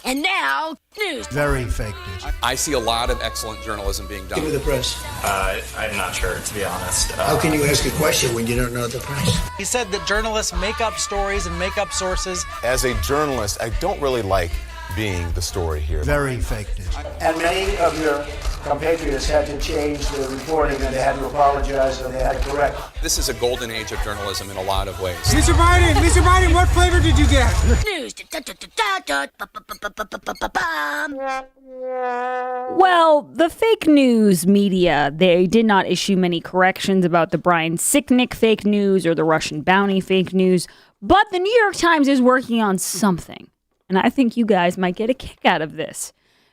And now, news. Very fake news. I see a lot of excellent journalism being done. Give me the press. I'm not sure, to be honest. How can you ask a question when you don't know the press? He said that journalists make up stories and make up sources. As a journalist, I don't really like being the story here. Very fake news. And many of your compatriots had to change the reporting, and they had to apologize, and they had to correct. This is a golden age of journalism in a lot of ways. Mr. Biden, what flavor did you get? News. Well, the fake news media, they did not issue many corrections about the Brian Sicknick fake news or the Russian bounty fake news, but the New York Times is working on something. And I think you guys might get a kick out of this.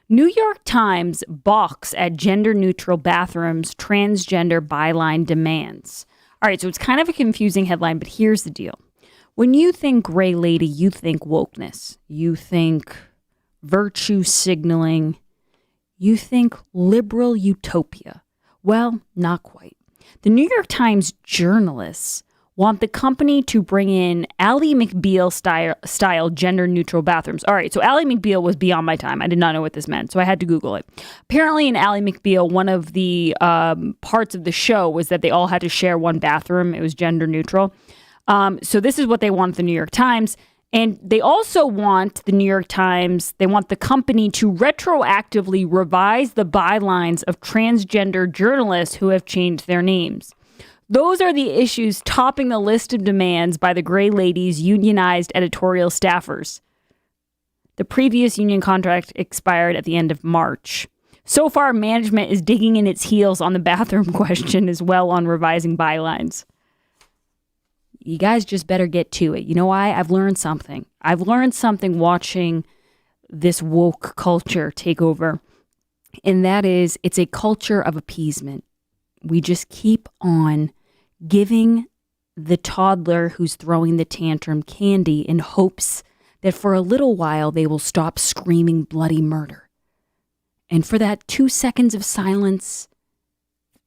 New York Times balks at gender-neutral bathrooms, transgender byline demands. All right, so it's kind of a confusing headline, but here's the deal. When you think gray lady, you think wokeness. You think virtue signaling. You think liberal utopia. Well, not quite. The New York Times journalists want the company to bring in Ally McBeal style gender-neutral bathrooms. All right, so Ally McBeal was beyond my time. I did not know what this meant, so I had to Google it. Apparently in Ally McBeal, one of the parts of the show was that they all had to share one bathroom. It was gender-neutral. So this is what they want at the New York Times. And they also want the New York Times, they want the company to retroactively revise the bylines of transgender journalists who have changed their names. Those are the issues topping the list of demands by the Gray Ladies' unionized editorial staffers. The previous union contract expired at the end of March. So far, management is digging in its heels on the bathroom question as well on revising bylines. You guys just better get to it. You know why? I've learned something. I've learned something watching this woke culture take over. And that is, it's a culture of appeasement. We just keep on giving the toddler who's throwing the tantrum candy in hopes that for a little while they will stop screaming bloody murder. And for that 2 seconds of silence,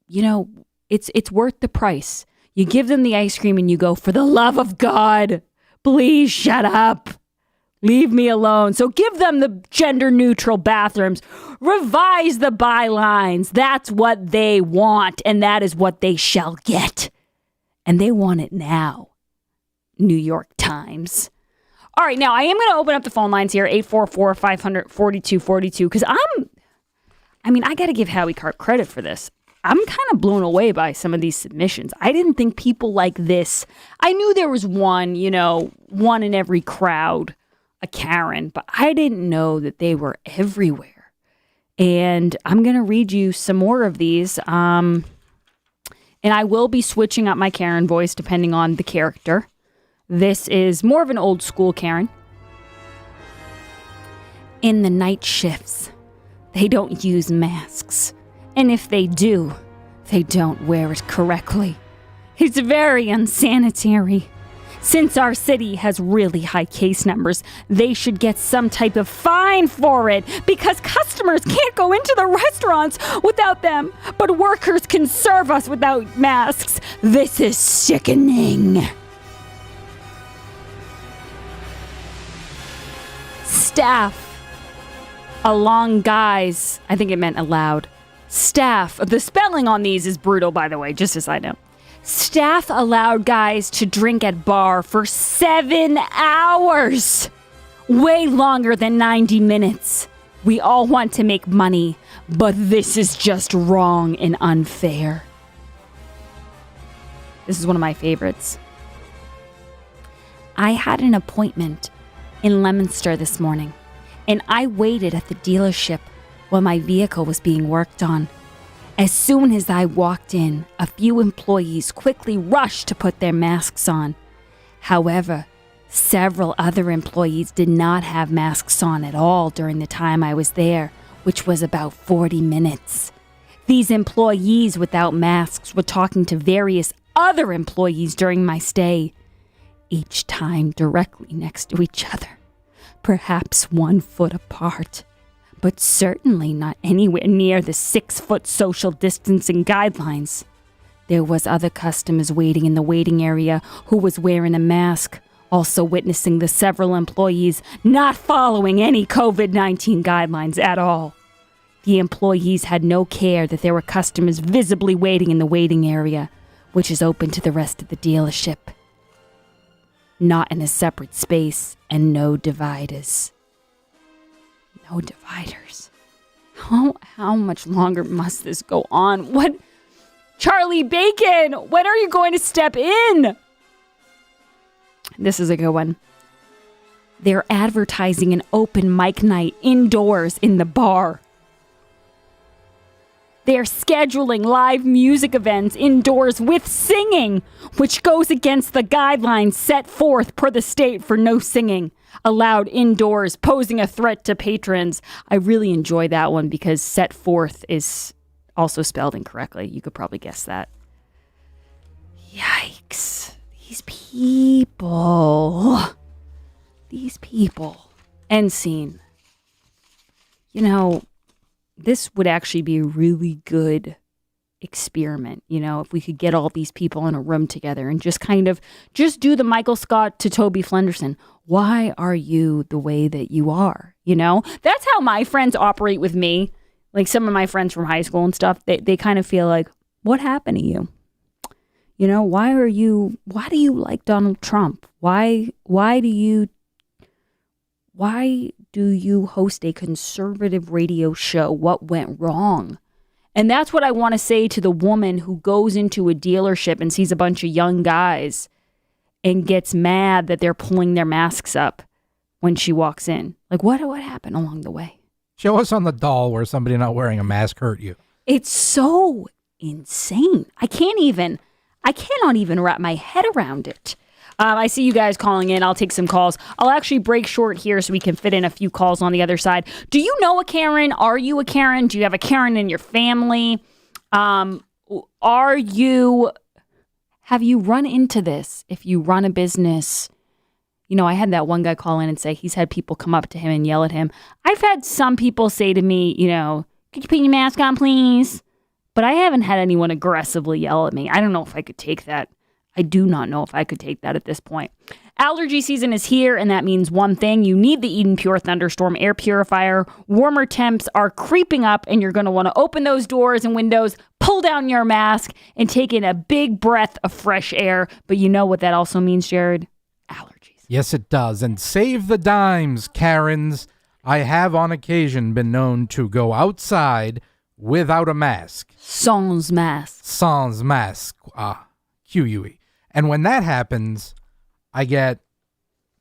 you know, it's worth the price. You give them the ice cream and you go, for the love of God, please shut up. Leave me alone. So give them the gender-neutral bathrooms. Revise the bylines. That's what they want, and that is what they shall get. And they want it now. New York Times. All right, now I am going to open up the phone lines here, 844-500-4242, because I got to give Howie Cart credit for this. I'm kind of blown away by some of these submissions. I didn't think people like this. I knew there was one in every crowd, a Karen, but I didn't know that they were everywhere. And I'm going to read you some more of these. And I will be switching up my Karen voice depending on the character. This is more of an old school Karen. In the night shifts, they don't use masks. And if they do, they don't wear it correctly. It's very unsanitary. Since our city has really high case numbers, they should get some type of fine for it because customers can't go into the restaurants without them, but workers can serve us without masks. This is sickening. Staff, along guys, I think it meant aloud. Staff, the spelling on these is brutal, by the way, just as I know. Staff allowed guys to drink at bar for 7 hours. Way longer than 90 minutes. We all want to make money, but this is just wrong and unfair. This is one of my favorites. I had an appointment in Leominster this morning, and I waited at the dealership while my vehicle was being worked on. As soon as I walked in, a few employees quickly rushed to put their masks on. However, several other employees did not have masks on at all during the time I was there, which was about 40 minutes. These employees without masks were talking to various other employees during my stay, each time directly next to each other, perhaps 1 foot apart. But certainly not anywhere near the 6-foot social distancing guidelines. There was other customers waiting in the waiting area who was wearing a mask Also witnessing the several employees not following any COVID-19 guidelines at all. The employees had no care that there were customers visibly waiting in the waiting area, which is open to the rest of the dealership. Not in a separate space, and no dividers. No dividers. How much longer must this go on? What? Charlie Bacon, when are you going to step in? This is a good one. They're advertising an open mic night indoors in the bar. They're scheduling live music events indoors with singing, which goes against the guidelines set forth per the state for no singing allowed indoors, posing a threat to patrons. I really enjoy that one because set forth is also spelled incorrectly. You could probably guess that. Yikes. These people. End scene. You know, this would actually be a really good experiment, you know, if we could get all these people in a room together and just do the Michael Scott to Toby Flenderson. Why are you the way that you are? You know, that's how my friends operate with me. Like some of my friends from high school and stuff, they kind of feel like, what happened to you? You know, why do you like Donald Trump? Why do you host a conservative radio show? What went wrong? And that's what I want to say to the woman who goes into a dealership and sees a bunch of young guys and gets mad that they're pulling their masks up when she walks in. Like, what happened along the way? Show us on the doll where somebody not wearing a mask hurt you. It's so insane. I cannot even wrap my head around it. I see you guys calling in. I'll take some calls. I'll actually break short here so we can fit in a few calls on the other side. Do you know a Karen? Are you a Karen? Do you have a Karen in your family? Have you run into this? If you run a business, you know, I had that one guy call in and say he's had people come up to him and yell at him. I've had some people say to me, you know, could you put your mask on, please? But I haven't had anyone aggressively yell at me. I don't know if I could take that. I do not know if I could take that at this point. Allergy season is here, and that means one thing. You need the Eden Pure Thunderstorm air purifier. Warmer temps are creeping up, and you're going to want to open those doors and windows, pull down your mask, and take in a big breath of fresh air. But you know what that also means, Jared? Allergies. Yes, it does. And save the dimes, Karens. I have on occasion been known to go outside without a mask. Sans mask. Sans mask. QUE. And when that happens, I get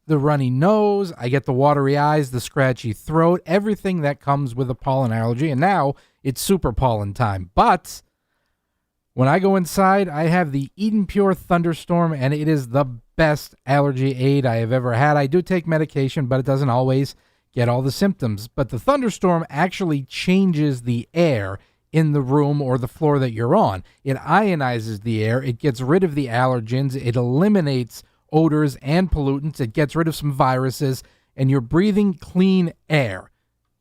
the runny nose, I get the watery eyes, the scratchy throat, everything that comes with a pollen allergy. And now it's super pollen time. But when I go inside, I have the Eden Pure Thunderstorm, and it is the best allergy aid I have ever had. I do take medication, but it doesn't always get all the symptoms. But the Thunderstorm actually changes the air in the room or the floor that you're on. It ionizes the air. It gets rid of the allergens. It eliminates odors and pollutants. It gets rid of some viruses, and you're breathing clean air.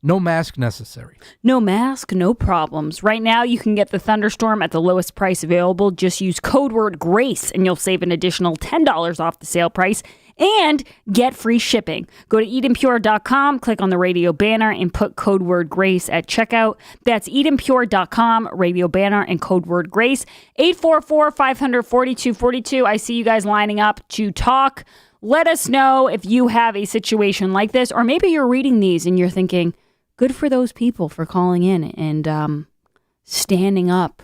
No mask necessary. No mask, no problems. Right now, you can get the Thunderstorm at the lowest price available. Just use code word GRACE, and you'll save an additional $10 off the sale price and get free shipping. Go to EdenPure.com, click on the radio banner, and put code word GRACE at checkout. That's EdenPure.com, radio banner, and code word GRACE. 844-500-4242. I see you guys lining up to talk. Let us know if you have a situation like this, or maybe you're reading these and you're thinking, good for those people for calling in and standing up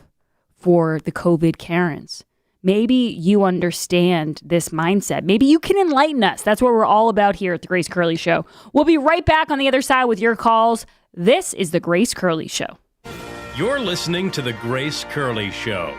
for the COVID Karens. Maybe you understand this mindset. Maybe you can enlighten us. That's what we're all about here at the Grace Curley Show. We'll be right back on the other side with your calls. This is the Grace Curley Show. You're listening to the Grace Curley Show.